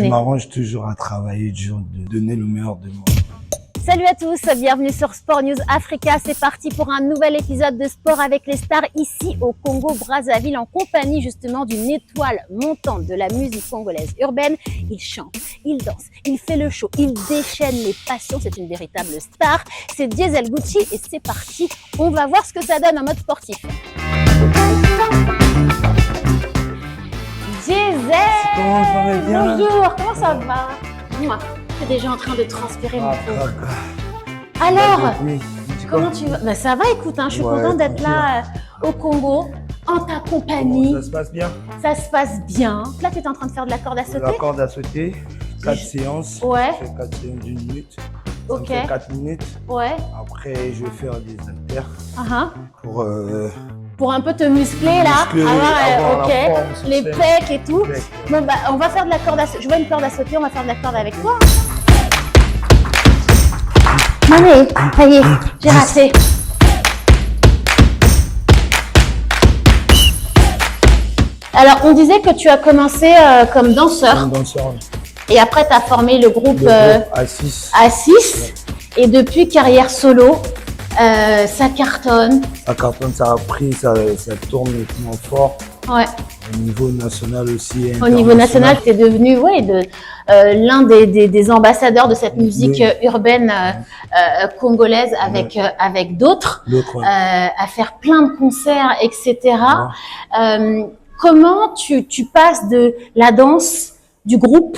Je m'arrange toujours à travailler dur, de donner le meilleur de moi. Salut à tous, bienvenue sur Sport News Africa. C'est parti pour un nouvel épisode de sport avec les stars ici au Congo-Brazzaville en compagnie justement d'une étoile montante de la musique congolaise urbaine. Il chante, il danse, il fait le show, il déchaîne les passions. C'est une véritable star. C'est Diesel Gucci et c'est parti. On va voir ce que ça donne en mode sportif. Diesel! Comment ça va bien? Bonjour, comment ça va? Dis-moi. T'es déjà en train de transpirer, mon pauvre. Alors, comment tu vas? Ben, ça va, écoute, je suis contente d'être là au Congo, en ta compagnie. Ça se passe bien? Ça se passe bien. Là, tu es en train de faire de la corde à sauter? La corde à sauter, 4 séances. Ouais. Je fais 4 séances d'une minute. Ça Ok. me fait 4 minutes. Ouais. Après, je vais faire des haltères Pour un peu te muscler, là. avoir Ok. la forme sur Les scène. pecs et tout. Pecs, ouais. Bon, bah, on va faire de la corde à sauter. Je vois une corde à sauter, on va faire de la corde avec toi. Allez, ça y est, j'ai raté. Alors, on disait que tu as commencé comme danseur Comme danseur, et après tu as formé le groupe A6. A6 et depuis carrière solo, ça cartonne. Ça cartonne, ça a pris, ça tourne maintenant fort. Ouais. Au niveau national aussi. Au niveau national, tu es devenu l'un des ambassadeurs de cette musique urbaine congolaise avec d'autres, à faire plein de concerts, etc. Ouais. Comment tu passes de la danse, du groupe,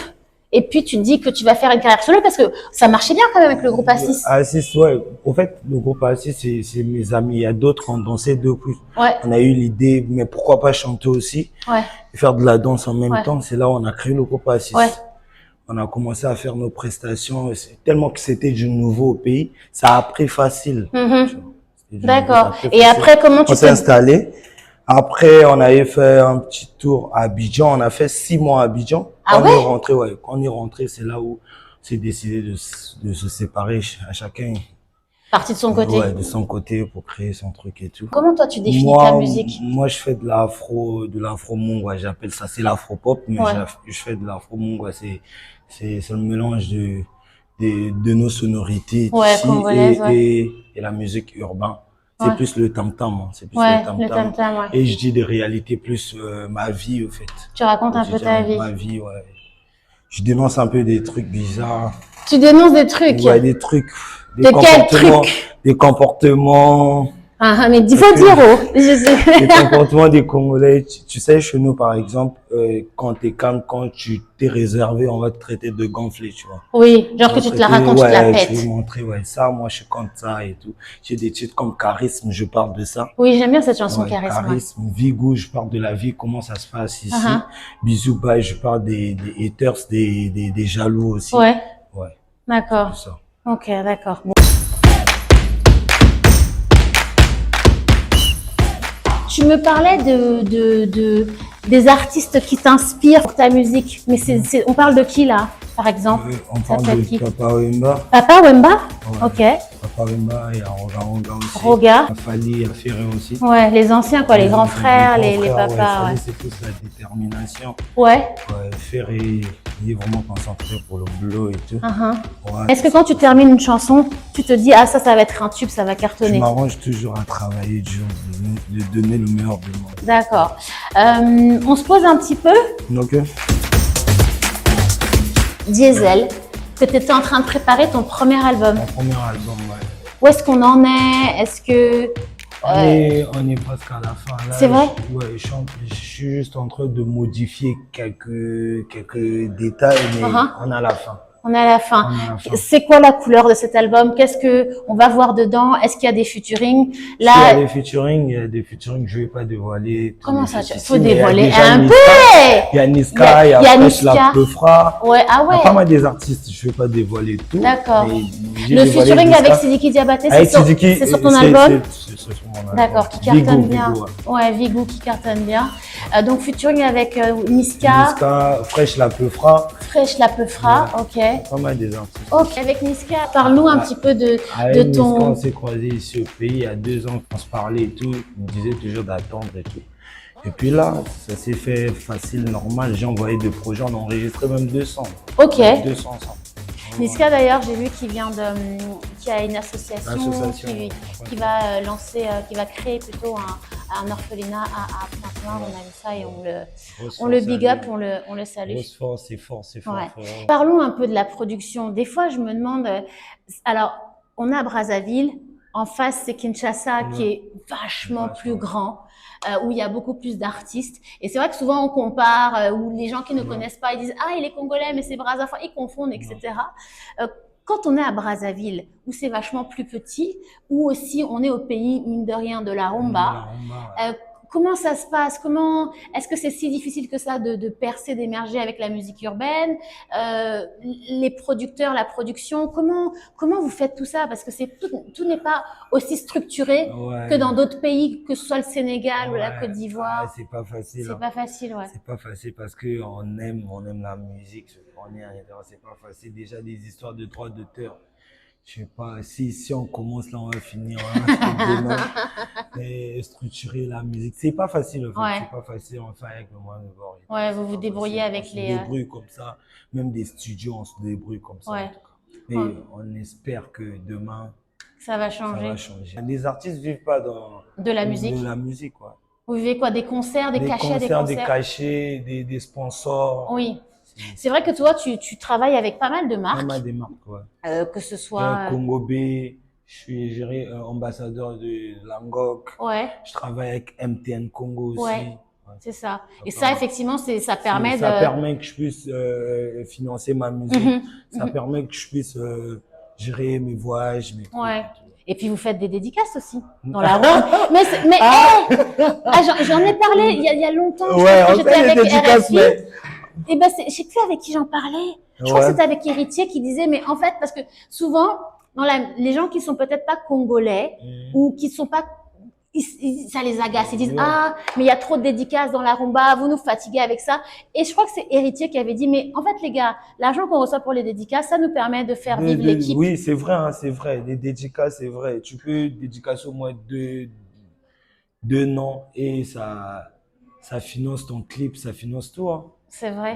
et puis tu te dis que tu vas faire une carrière solo parce que ça marchait bien quand même avec le groupe A6. A6, ouais. Au fait, le groupe A6, c'est mes amis. Il y a d'autres qui ont dansé depuis. Ouais. On a eu l'idée, mais pourquoi pas chanter aussi? Ouais. Et faire de la danse en même temps. C'est là où on a créé le groupe A6. Ouais. On a commencé à faire nos prestations. Tellement que c'était du nouveau au pays, ça a pris facile. D'accord. Et après, comment tu t'es installé? Après, on avait fait un petit tour à Abidjan. On a fait 6 mois à Abidjan. Quand on est rentré, quand on est rentré, c'est là où c'est décidé de se séparer à chacun. Parti de son côté. Ouais, de son côté pour créer son truc et tout. Comment toi tu définis ta musique? Moi, je fais de l'afro mongwa. J'appelle ça, c'est l'afro-pop, mais je fais de l'afro mongwa. C'est le mélange de nos sonorités ici et la musique urbaine. C'est plus le tam-tam, c'est plus le tam-tam. Et je dis de réalité plus ma vie, au fait. Tu racontes un peu ta vie. Ma vie, ouais. Je dénonce un peu des trucs bizarres. Tu dénonces des trucs? Ouais, des trucs. De quels trucs? Des comportements. Ah, mais il faut dire, Les comportements des Congolais. Tu sais, chez nous, par exemple, quand t'es calme, quand tu t'es réservé, on va te traiter de gonflé, tu vois. Oui, genre que tu te la racontes, tu te la pètes. Je vais montrer, ça, moi, je compte ça et tout. J'ai des titres comme Charisme, je parle de ça. Oui, j'aime bien cette chanson, Charisme. Charisme, Vigou, je parle de la vie, comment ça se passe ici. Bisous, bye, je parle des haters, des jaloux aussi. Ouais. Ouais. D'accord. Ok, d'accord. Tu me parlais des artistes qui t'inspirent pour ta musique, mais on parle de qui là, par exemple? On parle de Papa Wemba. Papa Wemba? Ouais. Ok. Papa Wemba et Roga aussi. Roga. Fali, Ferré aussi. Ouais, les anciens quoi, les grands frères, les papas. Ouais. C'est plus la détermination. Ouais. Ferré, il est vraiment concentré pour le boulot et tout. Est-ce que quand tu termines une chanson, tu te dis, ah ça va être un tube, ça va cartonner? Je m'arrange toujours à travailler dur, de donner le meilleur de moi. D'accord. On se pose un petit peu. Ok. Diesel, que tu étais en train de préparer ton premier album. Mon premier album, ouais. Où est-ce qu'on en est? Est-ce que... On est presque à la fin. C'est vrai? Je suis juste en train de modifier quelques détails, mais on est à la fin. On est à la fin. C'est quoi la couleur de cet album? Qu'est-ce que on va voir dedans? Est-ce qu'il y a des featuring? Là, il y a des featuring, je vais pas dévoiler. Comment ça? Il faut dévoiler un peu. Il y a Niska, il y a Fresh la Peufra. Ouais, ah ouais. Il y a pas mal des artistes, je vais pas dévoiler tout. D'accord. Le featuring avec Sidiki Diabaté, c'est sur ton album? C'est sur mon album. D'accord, qui cartonne bien. Ouais, Vigou qui cartonne bien. Donc featuring avec Niska. Fresh la Peufra. Fresh la Peufra, ok. Pas mal des artistes. Ok, avec Niska, parle-nous un petit peu de ton... Niska, on s'est croisés ici au pays il y a 2 ans qu'on se parlait et tout. Il me disait toujours d'attendre et tout. Et puis là, ça s'est fait facile, normal. J'ai envoyé des projets, on a enregistré même 200. Ok. 200 sons. Niska d'ailleurs, j'ai vu qu'il a une association qui va lancer, qui va créer plutôt un orphelinat à Pointe-Noire. On a vu ça et on le big up, on le salue. C'est fort. Ouais. Parlons un peu de la production. Des fois, je me demande, alors, on a Brazzaville, en face c'est Kinshasa qui est vachement plus grand. Où il y a beaucoup plus d'artistes. Et c'est vrai que souvent on compare, où les gens qui ne connaissent pas, ils disent « Ah, il est congolais, mais c'est Brazzaville », ils confondent, etc. Quand on est à Brazzaville, où c'est vachement plus petit, où aussi on est au pays, mine de rien, de la rumba, comment ça se passe? Est-ce que c'est si difficile que ça de percer, d'émerger avec la musique urbaine? Les producteurs, la production, comment vous faites tout ça? Parce que tout n'est pas aussi structuré que dans d'autres pays, que ce soit le Sénégal ou la Côte d'Ivoire. C'est pas facile. C'est pas facile, ouais. C'est pas facile parce que on aime la musique, c'est pas facile. Déjà des histoires de droits d'auteur. Je sais pas, si on commence là, on va finir demain. Et structurer la musique, c'est pas facile en fait. C'est pas facile, on fait avec le moyen de bord. Ouais, vous vous débrouillez avec les... On se débrouille comme ça, même des studios, on se débrouille comme ça. En tout cas. Mais on espère que demain, ça va changer. Ça va changer. Les artistes vivent pas de la musique. De la musique, quoi. Vous vivez quoi? Des concerts, des cachets, des cachets, des sponsors. Oui. C'est vrai que toi, tu travailles avec pas mal de marques. Pas mal de marques, ouais. Que ce soit... Congo B, je suis géré ambassadeur de Langok. Ouais. Je travaille avec MTN Congo aussi. Ouais. C'est ça. Et ça, effectivement, ça permet Ça permet que je puisse financer ma musique. Ça permet que je puisse gérer mes voyages, mes trucs. Ouais. Et puis vous faites des dédicaces aussi dans la rue. Mais j'en ai parlé il y a longtemps. Ouais, on fait des dédicaces, mais... Et ben, je sais plus avec qui j'en parlais. Je crois que c'était avec Héritier qui disait, mais en fait, parce que souvent, les gens qui sont peut-être pas congolais ou qui sont pas, ça les agace. Ils disent, ah, mais il y a trop de dédicaces dans la rumba, vous nous fatiguez avec ça. Et je crois que c'est Héritier qui avait dit, mais en fait, les gars, l'argent qu'on reçoit pour les dédicaces, ça nous permet de faire vivre l'équipe. Oui, c'est vrai, hein, c'est vrai. Les dédicaces, c'est vrai. Tu peux dédicacer au moins deux noms et ça finance ton clip, ça finance tout, hein. C'est vrai.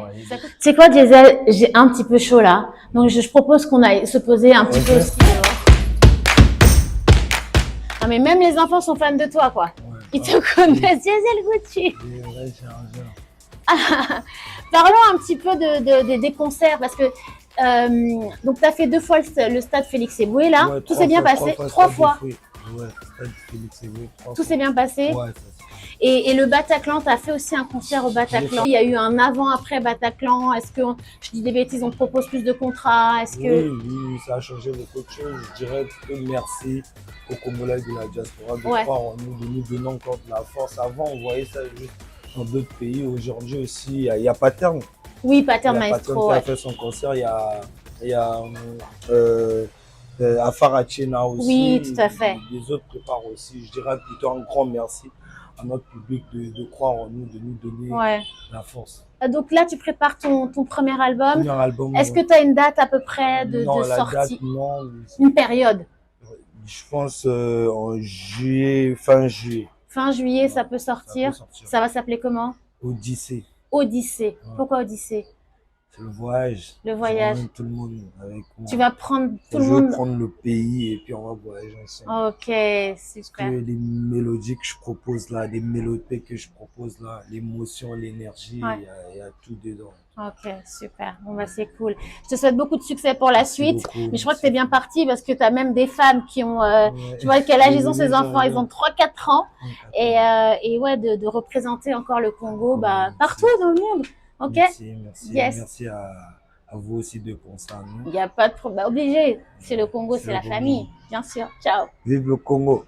C'est quoi, Diesel? J'ai un petit peu chaud là. Donc, je propose qu'on aille se poser un petit peu aussi. Non, mais même les enfants sont fans de toi, quoi. Ils te connaissent, Diesel Gucci. Parlons un petit peu des concerts parce que donc tu as fait 2 fois le stade Félix Eboué là. Tout s'est bien passé. 3 fois. Ouais, stade Félix Eboué. Tout s'est bien passé. Ouais, et le Bataclan, tu as fait aussi un concert au Bataclan. Il y a eu un avant-après Bataclan. Est-ce que, je dis des bêtises, on te propose plus de contrats? Est-ce que... Oui, ça a changé beaucoup de choses. Je dirais que merci aux Congolais de la diaspora de croire en nous, de nous donner encore de la force. Avant, on voyait ça juste dans d'autres pays. Aujourd'hui aussi, il y a Pattern. Oui, Pattern Maestro. Pattern qui a fait son concert. Il y a Afarachena aussi. Oui, tout à fait. Les autres préparent aussi. Je dirais plutôt un grand merci à notre public de croire en nous, de nous donner la force. Donc là, tu prépares ton premier album. Est-ce que tu as une date à peu près de sortie? Non. Une période? Je pense en juillet, fin juillet. Fin juillet, ça peut sortir. Ça va s'appeler comment? Odyssée. Odyssée. Pourquoi Odyssée? C'est le voyage. Le voyage. Tout le monde avec moi. Tu vas prendre tout le monde. Je vais prendre le pays et puis on va voyager ensemble. Ok, super. Parce que les mélodies que je propose là, les mélodies que je propose là, l'émotion, l'énergie, il y a tout dedans. Ok, super. Bon, bah, c'est cool. Je te souhaite beaucoup de succès pour la suite. Mais je crois que t'es bien parti parce que tu as même des femmes qui ont, tu vois quel âge ils ont ces enfants, ils ont 3-4 ans. Et ouais, de représenter encore le Congo, partout dans le monde. Ok? Merci à vous aussi de penser à nous. Il n'y a pas de problème. Obligé. C'est le Congo, c'est la famille. Bien sûr. Ciao. Vive le Congo.